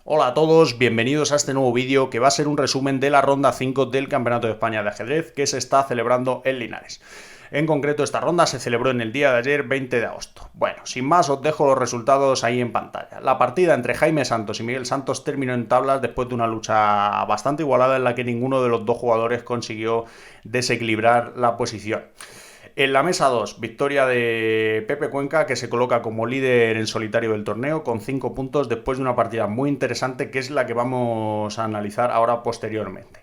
Hola a todos, bienvenidos a este nuevo vídeo que va a ser un resumen de la ronda 5 del Campeonato de España de Ajedrez que se está celebrando en Linares. En concreto, esta ronda se celebró en el día de ayer, 20 de agosto. Bueno, sin más, os dejo los resultados ahí en pantalla. La partida entre Jaime Santos y Miguel Santos terminó en tablas después de una lucha bastante igualada en la que ninguno de los dos jugadores consiguió desequilibrar la posición. En la mesa 2, victoria de Pepe Cuenca, que se coloca como líder en solitario del torneo con 5 puntos después de una partida muy interesante que es la que vamos a analizar ahora posteriormente.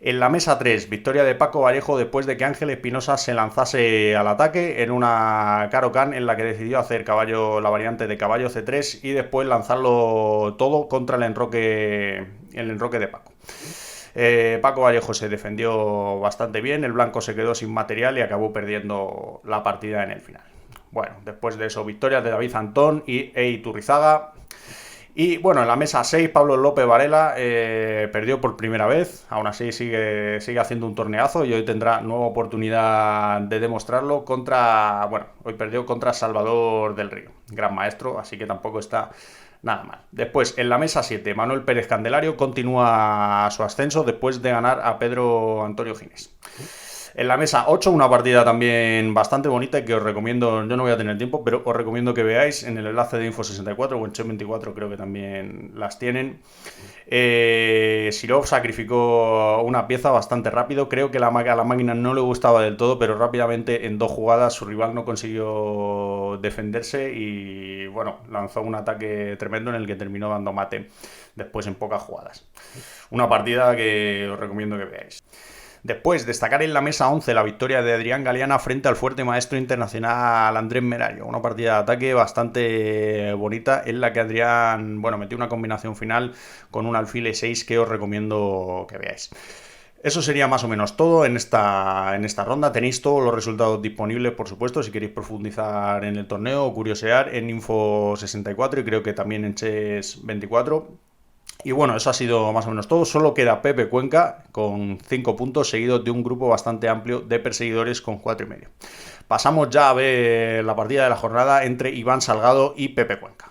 En la mesa 3, victoria de Paco Vallejo después de que Ángel Espinosa se lanzase al ataque en una Caro-Kann en la que decidió hacer la variante de caballo C3 y después lanzarlo todo contra el enroque de Paco. Paco Vallejo se defendió bastante bien, el blanco se quedó sin material y acabó perdiendo la partida en el final. Bueno, después de eso, victorias de David Antón y Iturrizaga. Y bueno, en la mesa 6, Pablo López Varela perdió por primera vez, aún así sigue haciendo un torneazo y hoy tendrá nueva oportunidad de demostrarlo hoy perdió contra Salvador del Río, gran maestro, así que tampoco está nada mal. Después, en la mesa 7, Manuel Pérez Candelario continúa su ascenso después de ganar a Pedro Antonio Ginés. En la mesa 8, una partida también bastante bonita y que os recomiendo, yo no voy a tener tiempo, pero os recomiendo que veáis en el enlace de Info64 o en Chet24 creo que también las tienen. Sirov sacrificó una pieza bastante rápido, creo que a la máquina no le gustaba del todo, pero rápidamente en 2 jugadas su rival no consiguió defenderse y bueno, lanzó un ataque tremendo en el que terminó dando mate después en pocas jugadas. Una partida que os recomiendo que veáis. Después, destacar en la mesa 11 la victoria de Adrián Galeana frente al fuerte maestro internacional Andrés Merario. Una partida de ataque bastante bonita en la que Adrián, metió una combinación final con un alfil E6 que os recomiendo que veáis. Eso sería más o menos todo en esta ronda. Tenéis todos los resultados disponibles, por supuesto, si queréis profundizar en el torneo o curiosear en Info64 y creo que también en Chess24. Y bueno, eso ha sido más o menos todo. Solo queda Pepe Cuenca con 5 puntos, seguido de un grupo bastante amplio de perseguidores con 4,5. Pasamos ya a ver la partida de la jornada entre Iván Salgado y Pepe Cuenca.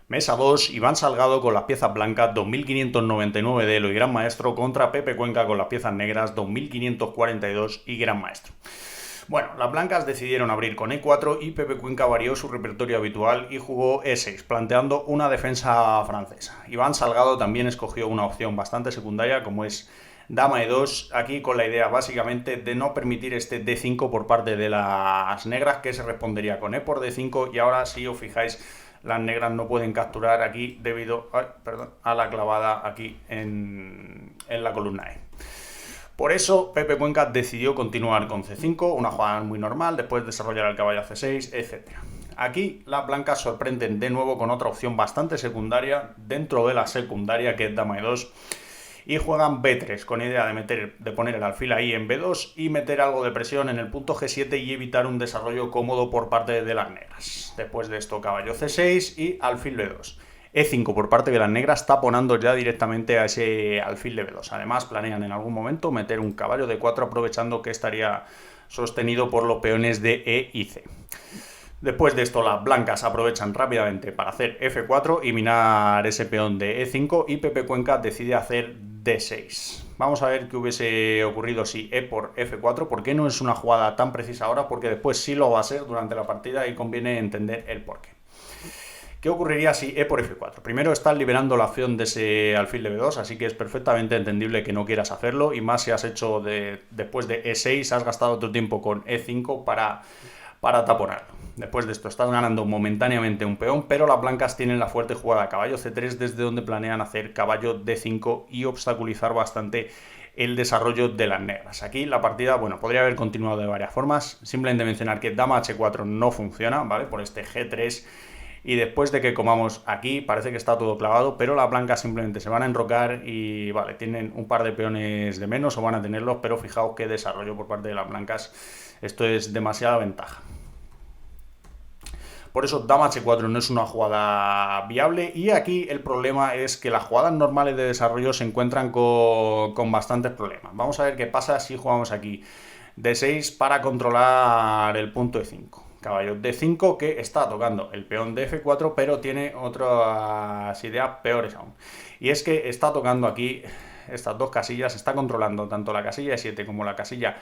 Mesa 2, Iván Salgado con las piezas blancas 2599 de Elo y Gran Maestro contra Pepe Cuenca con las piezas negras 2542 y Gran Maestro. Bueno, las blancas decidieron abrir con E4 y Pepe Cuenca varió su repertorio habitual y jugó E6, planteando una defensa francesa. Iván Salgado también escogió una opción bastante secundaria como es Dama E2, aquí con la idea básicamente de no permitir este D5 por parte de las negras, que se respondería con E por D5 y ahora si os fijáis las negras no pueden capturar aquí debido a la clavada aquí en la columna E. Por eso Pepe Cuenca decidió continuar con C5, una jugada muy normal, después desarrollar el caballo a C6, etc. Aquí las blancas sorprenden de nuevo con otra opción bastante secundaria, dentro de la secundaria que es Dama E2, y juegan B3 con idea de poner el alfil ahí en B2 y meter algo de presión en el punto G7 y evitar un desarrollo cómodo por parte de las negras. Después de esto caballo C6 y alfil B2. E5 por parte de las negras taponando ya directamente a ese alfil de B2. Además planean en algún momento meter un caballo de 4 aprovechando que estaría sostenido por los peones de E y C. Después de esto las blancas aprovechan rápidamente para hacer F4 y minar ese peón de E5 y Pepe Cuenca decide hacer D6. Vamos a ver qué hubiese ocurrido si E por F4. ¿Por qué no es una jugada tan precisa ahora? Porque después sí lo va a ser durante la partida y conviene entender el porqué. ¿Qué ocurriría si E por F4? Primero estás liberando la opción de ese alfil de B2, así que es perfectamente entendible que no quieras hacerlo, y más si has hecho después de E6, has gastado tu tiempo con E5 para taponarlo. Después de esto estás ganando momentáneamente un peón, pero las blancas tienen la fuerte jugada caballo C3 desde donde planean hacer caballo D5 y obstaculizar bastante el desarrollo de las negras. Aquí la partida, podría haber continuado de varias formas. Simplemente mencionar que Dama H4 no funciona, ¿vale? Por este G3. Y después de que comamos aquí, parece que está todo clavado, pero las blancas simplemente se van a enrocar y tienen un par de peones de menos o van a tenerlos, pero fijaos qué desarrollo por parte de las blancas. Esto es demasiada ventaja. Por eso Dama H4 no es una jugada viable y aquí el problema es que las jugadas normales de desarrollo se encuentran con bastantes problemas. Vamos a ver qué pasa si jugamos aquí D6 para controlar el punto E5. caballo D5, que está tocando el peón de F4, pero tiene otras ideas peores aún. Y es que está tocando aquí estas dos casillas, está controlando tanto la casilla E7 como la casilla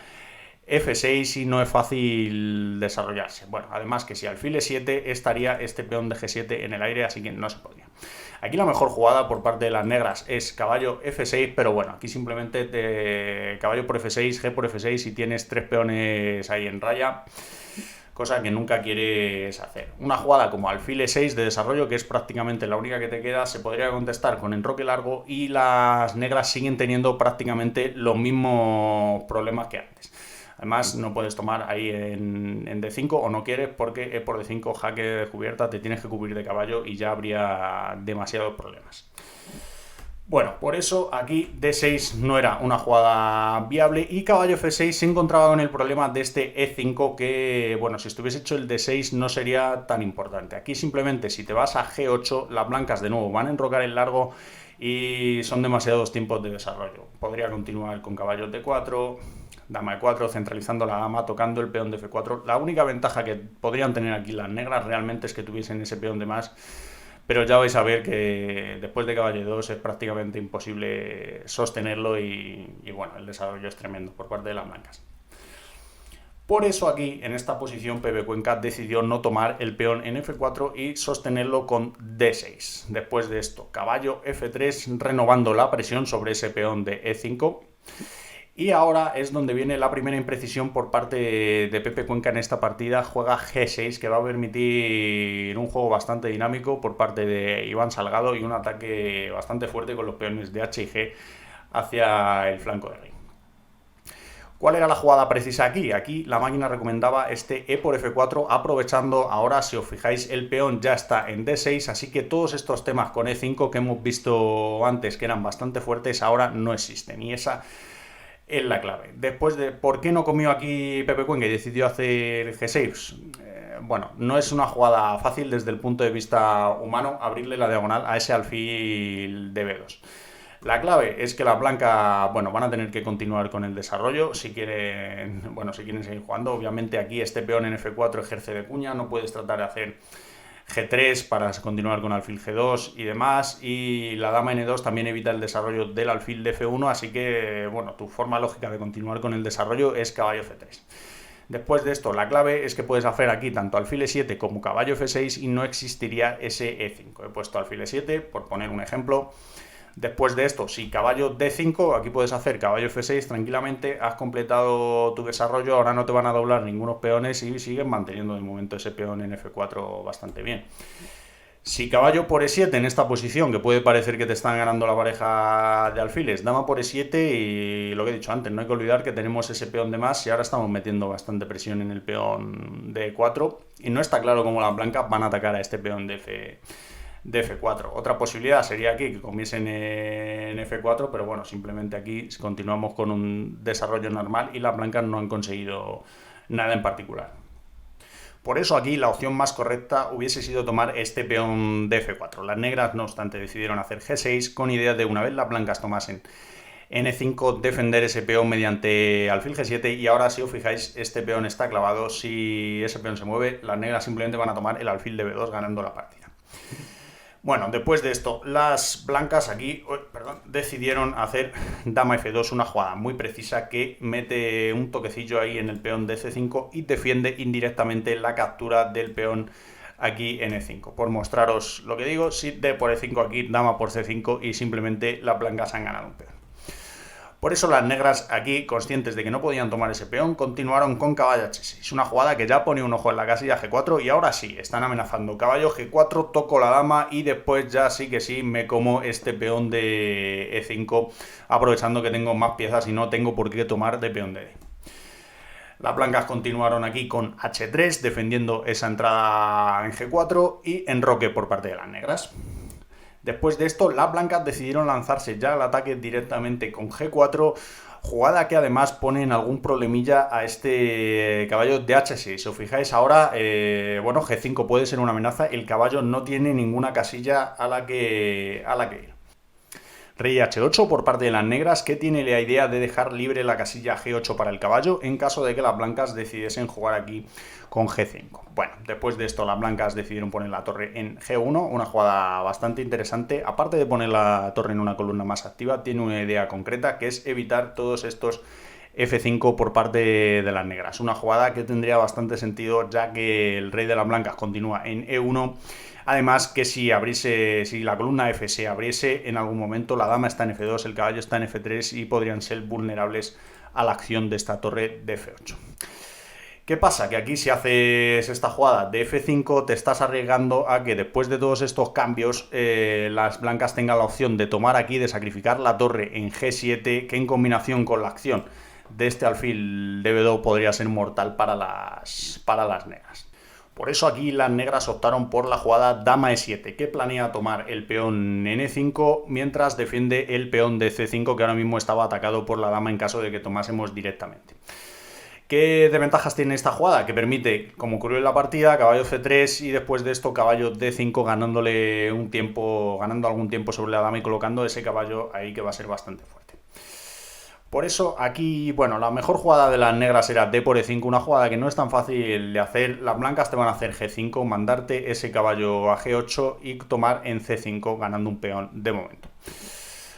F6 y no es fácil desarrollarse. Bueno, además que si alfil E7 estaría este peón de G7 en el aire, así que no se podría. Aquí la mejor jugada por parte de las negras es caballo F6, pero bueno, aquí simplemente caballo por F6, G por F6 y tienes tres peones ahí en raya, cosa que nunca quieres hacer. Una jugada como alfil E6 de desarrollo, que es prácticamente la única que te queda, se podría contestar con enroque largo y las negras siguen teniendo prácticamente los mismos problemas que antes. Además, no puedes tomar ahí en D5 o no quieres porque E por D5, jaque de descubierta, te tienes que cubrir de caballo y ya habría demasiados problemas. Bueno, por eso aquí D6 no era una jugada viable y caballo F6 se encontraba con el problema de este E5 que, bueno, si estuviese hecho el D6 no sería tan importante. Aquí simplemente si te vas a G8, las blancas de nuevo van a enrocar el largo y son demasiados tiempos de desarrollo. Podría continuar con caballo D4, dama E4, centralizando la dama, tocando el peón de F4. La única ventaja que podrían tener aquí las negras realmente es que tuviesen ese peón de más, pero ya vais a ver que después de caballo 2 es prácticamente imposible sostenerlo y bueno, el desarrollo es tremendo por parte de las blancas. Por eso aquí, en esta posición, Pepe Cuenca decidió no tomar el peón en F4 y sostenerlo con D6. Después de esto, caballo F3, renovando la presión sobre ese peón de E5. Y ahora es donde viene la primera imprecisión por parte de Pepe Cuenca en esta partida. Juega G6, que va a permitir un juego bastante dinámico por parte de Iván Salgado y un ataque bastante fuerte con los peones de H y G hacia el flanco de rey. ¿Cuál era la jugada precisa aquí? Aquí la máquina recomendaba este E por F4, aprovechando ahora, si os fijáis, el peón ya está en D6, así que todos estos temas con E5 que hemos visto antes, que eran bastante fuertes, ahora no existen. Y esa es la clave. Después de ¿por qué no comió aquí Pepe Cuenca y decidió hacer G6? Bueno, no es una jugada fácil desde el punto de vista humano abrirle la diagonal a ese alfil de B2. La clave es que las blancas, bueno, van a tener que continuar con el desarrollo si quieren, bueno, si quieren seguir jugando. Obviamente aquí este peón en F4 ejerce de cuña, no puedes tratar de hacer G3 para continuar con alfil G2 y demás, y la dama N2 también evita el desarrollo del alfil de F1, así que, bueno, tu forma lógica de continuar con el desarrollo es caballo C3. Después de esto, la clave es que puedes hacer aquí tanto alfil E7 como caballo F6 y no existiría ese E5. He puesto alfil E7 por poner un ejemplo. Después de esto, si caballo D5, aquí puedes hacer caballo F6 tranquilamente, has completado tu desarrollo, ahora no te van a doblar ningunos peones y siguen manteniendo de momento ese peón en F4 bastante bien. Si caballo por E7 en esta posición, que puede parecer que te están ganando la pareja de alfiles, dama por E7 y lo que he dicho antes, no hay que olvidar que tenemos ese peón de más y ahora estamos metiendo bastante presión en el peón de E4 y no está claro cómo las blancas van a atacar a este peón de F4. Otra posibilidad sería aquí que comiesen en F4, pero bueno, simplemente aquí continuamos con un desarrollo normal y las blancas no han conseguido nada en particular. Por eso aquí la opción más correcta hubiese sido tomar este peón de F4. Las negras, no obstante, decidieron hacer G6 con idea de una vez las blancas tomasen en E5 defender ese peón mediante alfil G7 y ahora si os fijáis este peón está clavado, si ese peón se mueve las negras simplemente van a tomar el alfil de B2 ganando la partida. Bueno, después de esto, las blancas aquí, decidieron hacer dama F2, una jugada muy precisa que mete un toquecillo ahí en el peón de C5 y defiende indirectamente la captura del peón aquí en E5. Por mostraros lo que digo, si D por E5 aquí, dama por C5 y simplemente las blancas han ganado un peón. Por eso las negras aquí, conscientes de que no podían tomar ese peón, continuaron con caballo H6. Una jugada que ya pone un ojo en la casilla G4 y ahora sí, están amenazando. Caballo G4, toco la dama y después ya sí que sí me como este peón de E5, aprovechando que tengo más piezas y no tengo por qué tomar de peón de D. Las blancas continuaron aquí con H3, defendiendo esa entrada en G4 y enroque por parte de las negras. Después de esto, las blancas decidieron lanzarse ya al ataque directamente con G4, jugada que además pone en algún problemilla a este caballo de H6. Si os fijáis ahora, bueno, G5 puede ser una amenaza, el caballo no tiene ninguna casilla a la que ir. Rey H8 por parte de las negras, que tiene la idea de dejar libre la casilla G8 para el caballo en caso de que las blancas decidiesen jugar aquí con G5. Bueno, después de esto las blancas decidieron poner la torre en G1, una jugada bastante interesante. Aparte de poner la torre en una columna más activa, tiene una idea concreta, que es evitar todos estos F5 por parte de las negras. Una jugada que tendría bastante sentido, ya que el rey de las blancas continúa en E1. Además que si la columna F se abriese en algún momento, la dama está en F2, el caballo está en F3 y podrían ser vulnerables a la acción de esta torre de F8. ¿Qué pasa? Que aquí si haces esta jugada de F5 te estás arriesgando a que después de todos estos cambios las blancas tengan la opción de tomar aquí, de sacrificar la torre en G7, que en combinación con la acción de este alfil de B2 podría ser mortal para las negras. Por eso aquí las negras optaron por la jugada dama E7, que planea tomar el peón en E5 mientras defiende el peón de C5, que ahora mismo estaba atacado por la dama en caso de que tomásemos directamente. ¿Qué desventajas tiene esta jugada? Que permite, como ocurrió en la partida, caballo C3 y después de esto caballo D5 ganando algún tiempo sobre la dama y colocando ese caballo ahí que va a ser bastante fuerte. Por eso aquí, bueno, la mejor jugada de las negras era D por E5, una jugada que no es tan fácil de hacer. Las blancas te van a hacer G5, mandarte ese caballo a G8 y tomar en C5 ganando un peón de momento.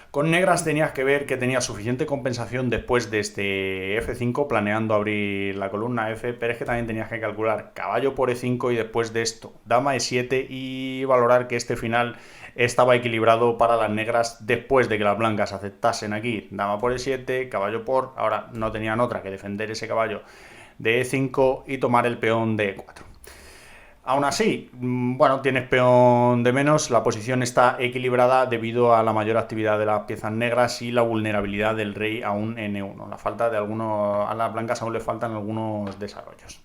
Con negras tenías que ver que tenía suficiente compensación después de este F5, planeando abrir la columna F, pero es que también tenías que calcular caballo por E5 y después de esto dama E7 y valorar que este final estaba equilibrado para las negras después de que las blancas aceptasen aquí dama por E7, caballo por... Ahora no tenían otra que defender ese caballo de E5 y tomar el peón de E4. Aún así, bueno, tienes peón de menos, la posición está equilibrada debido a la mayor actividad de las piezas negras y la vulnerabilidad del rey aún en E1. A las blancas aún le faltan algunos desarrollos.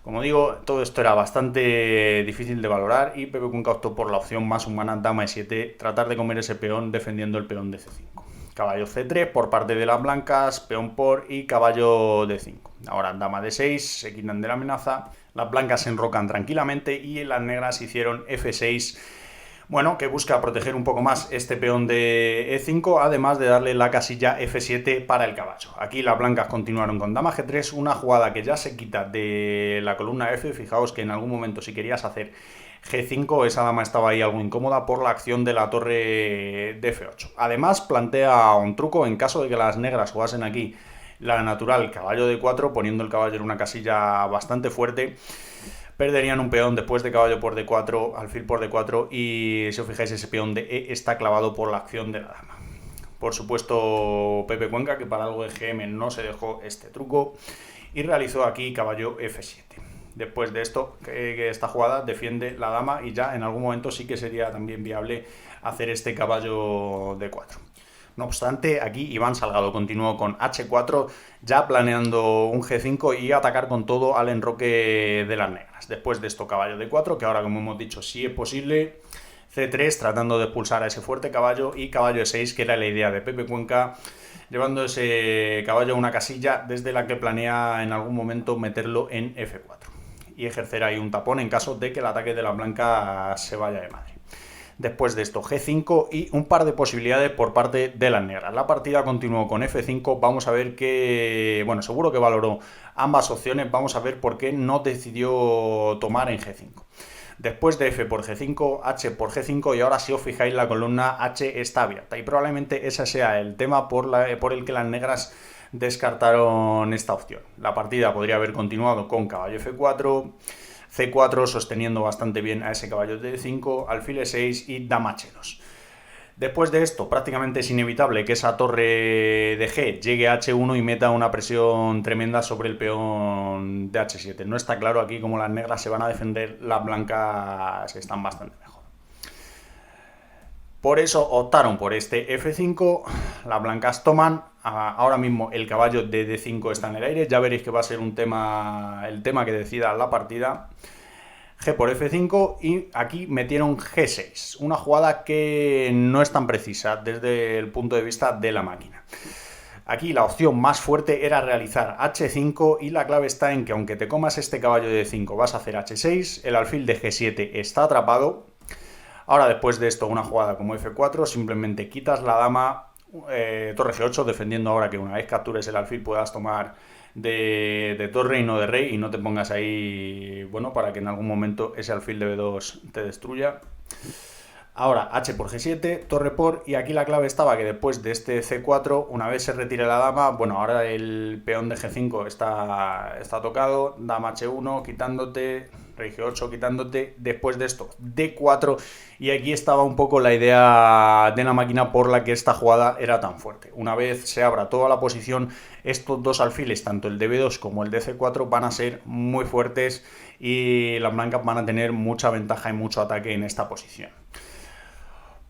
Como digo, todo esto era bastante difícil de valorar y Pepe Cuenca optó por la opción más humana, dama E7, tratar de comer ese peón defendiendo el peón de C5. Caballo C3 por parte de las blancas, peón por y caballo D5. Ahora dama D6, se quitan de la amenaza, las blancas se enrocan tranquilamente y las negras hicieron F6, bueno, que busca proteger un poco más este peón de E5, además de darle la casilla F7 para el caballo. Aquí las blancas continuaron con dama G3, una jugada que ya se quita de la columna F. Fijaos que en algún momento si querías hacer G5, esa dama estaba ahí algo incómoda por la acción de la torre de F8. Además plantea un truco en caso de que las negras jugasen aquí la natural caballo de 4, poniendo el caballo en una casilla bastante fuerte. Perderían un peón después de caballo por D4, alfil por D4 y si os fijáis ese peón de E está clavado por la acción de la dama. Por supuesto Pepe Cuenca, que para algo de GM no se dejó este truco y realizó aquí caballo F7. Después de esto, que esta jugada defiende la dama y ya en algún momento sí que sería también viable hacer este caballo D4. No obstante, aquí Iván Salgado continuó con H4, ya planeando un G5 y atacar con todo al enroque de las negras. Después de esto, caballo D4, que ahora, como hemos dicho, sí es posible. C3, tratando de expulsar a ese fuerte caballo. Y caballo E6, que era la idea de Pepe Cuenca, llevando ese caballo a una casilla desde la que planea en algún momento meterlo en F4. Y ejercer ahí un tapón en caso de que el ataque de la blanca se vaya de madre. Después de esto G5 y un par de posibilidades por parte de las negras. La partida continuó con F5, vamos a ver que, bueno, seguro que valoró ambas opciones, vamos a ver por qué no decidió tomar en G5. Después de F por G5, H por G5 y ahora si os fijáis la columna H está abierta y probablemente ese sea el tema por el que las negras descartaron esta opción. La partida podría haber continuado con caballo F4, C4 sosteniendo bastante bien a ese caballo de D5, alfil E6 y dama H2. Después de esto, prácticamente es inevitable que esa torre de G llegue a H1 y meta una presión tremenda sobre el peón de H7. No está claro aquí cómo las negras se van a defender, las blancas están bastante mejor. Por eso optaron por este F5, las blancas toman, ahora mismo el caballo de D5 está en el aire, ya veréis que va a ser el tema que decida la partida. G por F5 y aquí metieron G6, una jugada que no es tan precisa desde el punto de vista de la máquina. Aquí la opción más fuerte era realizar H5 y la clave está en que aunque te comas este caballo de D5 vas a hacer H6, el alfil de G7 está atrapado. Ahora, después de esto, una jugada como F4, simplemente quitas la dama, torre G8, defendiendo ahora que una vez captures el alfil puedas tomar de torre y no de rey, y no te pongas ahí, bueno, para que en algún momento ese alfil de B2 te destruya. Ahora H por G7, torre por, y aquí la clave estaba que después de este C4, una vez se retire la dama, bueno, ahora el peón de G5 está tocado, dama H1 quitándote, rey G8 quitándote, después de esto D4, y aquí estaba un poco la idea de la máquina por la que esta jugada era tan fuerte. Una vez se abra toda la posición, estos dos alfiles, tanto el de B2 como el de C4, van a ser muy fuertes y las blancas van a tener mucha ventaja y mucho ataque en esta posición.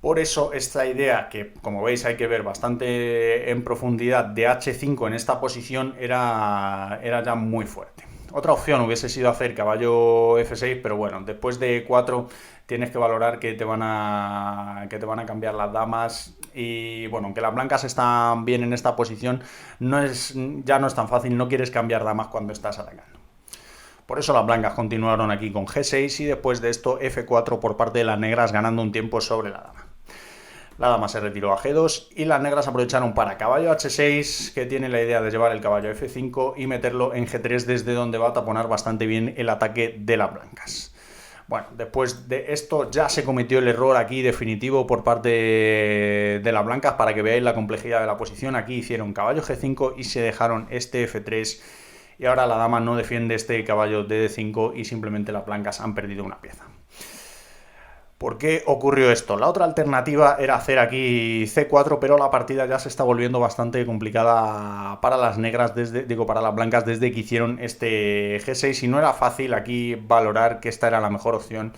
Por eso esta idea, que como veis hay que ver bastante en profundidad, de H5 en esta posición era ya muy fuerte. Otra opción hubiese sido hacer caballo F6, pero bueno, después de E4 tienes que valorar que te van a cambiar las damas, y bueno, aunque las blancas están bien en esta posición, ya no es tan fácil, no quieres cambiar damas cuando estás atacando. Por eso las blancas continuaron aquí con G6 y después de esto F4 por parte de las negras, ganando un tiempo sobre la dama. La dama se retiró a G2 y las negras aprovecharon para caballo H6, que tiene la idea de llevar el caballo a F5 y meterlo en G3, desde donde va a taponar bastante bien el ataque de las blancas. Bueno, después de esto ya se cometió el error aquí definitivo por parte de las blancas. Para que veáis la complejidad de la posición, aquí hicieron caballo G5 y se dejaron este F3, y ahora la dama no defiende este caballo de D5 y simplemente las blancas han perdido una pieza. ¿Por qué ocurrió esto? La otra alternativa era hacer aquí C4, pero la partida ya se está volviendo bastante complicada para las negras, para las blancas, desde que hicieron este G6, y no era fácil aquí valorar que esta era la mejor opción,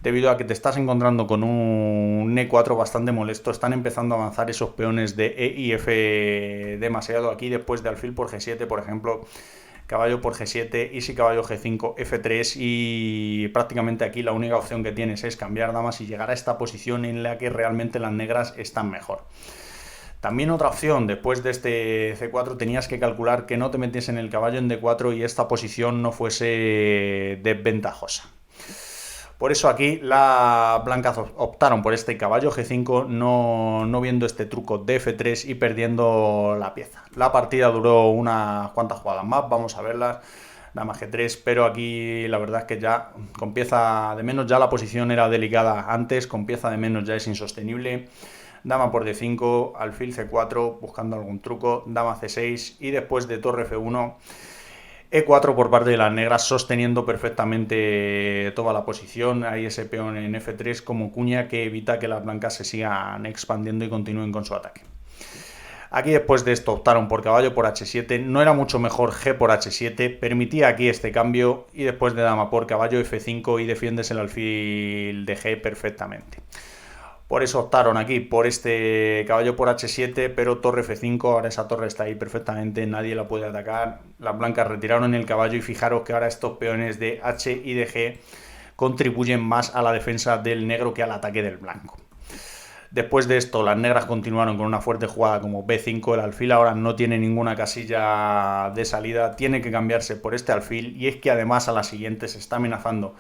debido a que te estás encontrando con un E4 bastante molesto. Están empezando a avanzar esos peones de E y F demasiado aquí, después de alfil por G7, por ejemplo, caballo por G7, y si caballo G5, F3, y prácticamente aquí la única opción que tienes es cambiar damas y llegar a esta posición en la que realmente las negras están mejor. También otra opción, después de este C4 tenías que calcular que no te metiesen el caballo en D4 y esta posición no fuese desventajosa. Por eso aquí las blancas optaron por este caballo G5, no viendo este truco de F3 y perdiendo la pieza. La partida duró unas cuantas jugadas más, vamos a verlas. Dama G3, pero aquí la verdad es que ya con pieza de menos ya la posición era delicada antes, con pieza de menos ya es insostenible. Dama por D5, alfil C4, buscando algún truco, dama C6 y después de torre F1... E4 por parte de las negras, sosteniendo perfectamente toda la posición. Hay ese peón en F3 como cuña que evita que las blancas se sigan expandiendo y continúen con su ataque. Aquí después de esto optaron por caballo por H7, no era mucho mejor G por H7, permitía aquí este cambio, y después de dama por caballo F5 y defiendes el alfil de G perfectamente. Por eso optaron aquí por este caballo por H7, pero torre F5, ahora esa torre está ahí perfectamente, nadie la puede atacar. Las blancas retiraron el caballo y fijaros que ahora estos peones de H y de G contribuyen más a la defensa del negro que al ataque del blanco. Después de esto, las negras continuaron con una fuerte jugada como B5, el alfil ahora no tiene ninguna casilla de salida, tiene que cambiarse por este alfil, y es que además a la siguiente se está amenazando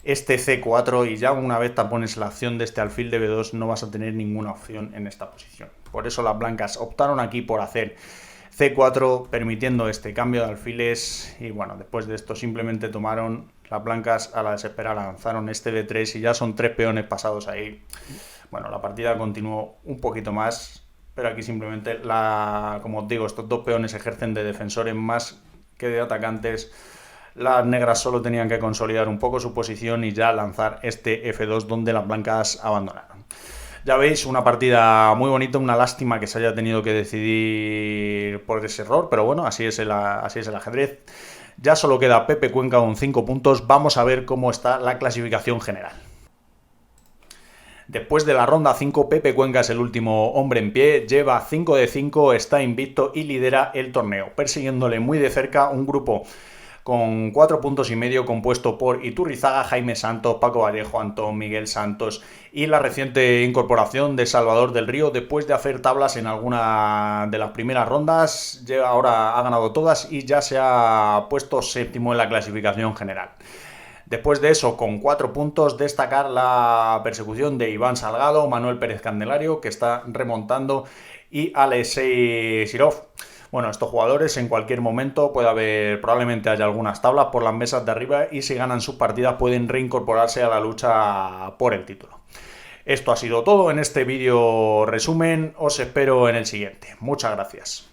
este C4, y ya una vez tapones la acción de este alfil de B2 no vas a tener ninguna opción en esta posición. Por eso las blancas optaron aquí por hacer C4, permitiendo este cambio de alfiles, y bueno, después de esto simplemente tomaron las blancas a la desesperada, lanzaron este D3 y ya son 3 peones pasados ahí. Bueno, la partida continuó un poquito más, pero aquí simplemente, como os digo, estos 2 peones ejercen de defensores más que de atacantes. Las negras solo tenían que consolidar un poco su posición y ya lanzar este F2, donde las blancas abandonaron. Ya veis, una partida muy bonita, una lástima que se haya tenido que decidir por ese error, pero bueno, así es el ajedrez. Ya solo queda Pepe Cuenca con 5 puntos, vamos a ver cómo está la clasificación general. Después de la ronda 5, Pepe Cuenca es el último hombre en pie, lleva 5 de 5, está invicto y lidera el torneo, persiguiéndole muy de cerca un grupo con 4,5 puntos compuesto por Iturrizaga, Jaime Santos, Paco Vallejo, Antón, Miguel Santos y la reciente incorporación de Salvador del Río. Después de hacer tablas en alguna de las primeras rondas, ahora ha ganado todas y ya se ha puesto séptimo en la clasificación general. Después de eso, con 4 puntos, destacar la persecución de Iván Salgado, Manuel Pérez Candelario, que está remontando, y Alexei Sirov. Bueno, estos jugadores en cualquier momento probablemente haya algunas tablas por las mesas de arriba y si ganan sus partidas pueden reincorporarse a la lucha por el título. Esto ha sido todo en este vídeo resumen, os espero en el siguiente. Muchas gracias.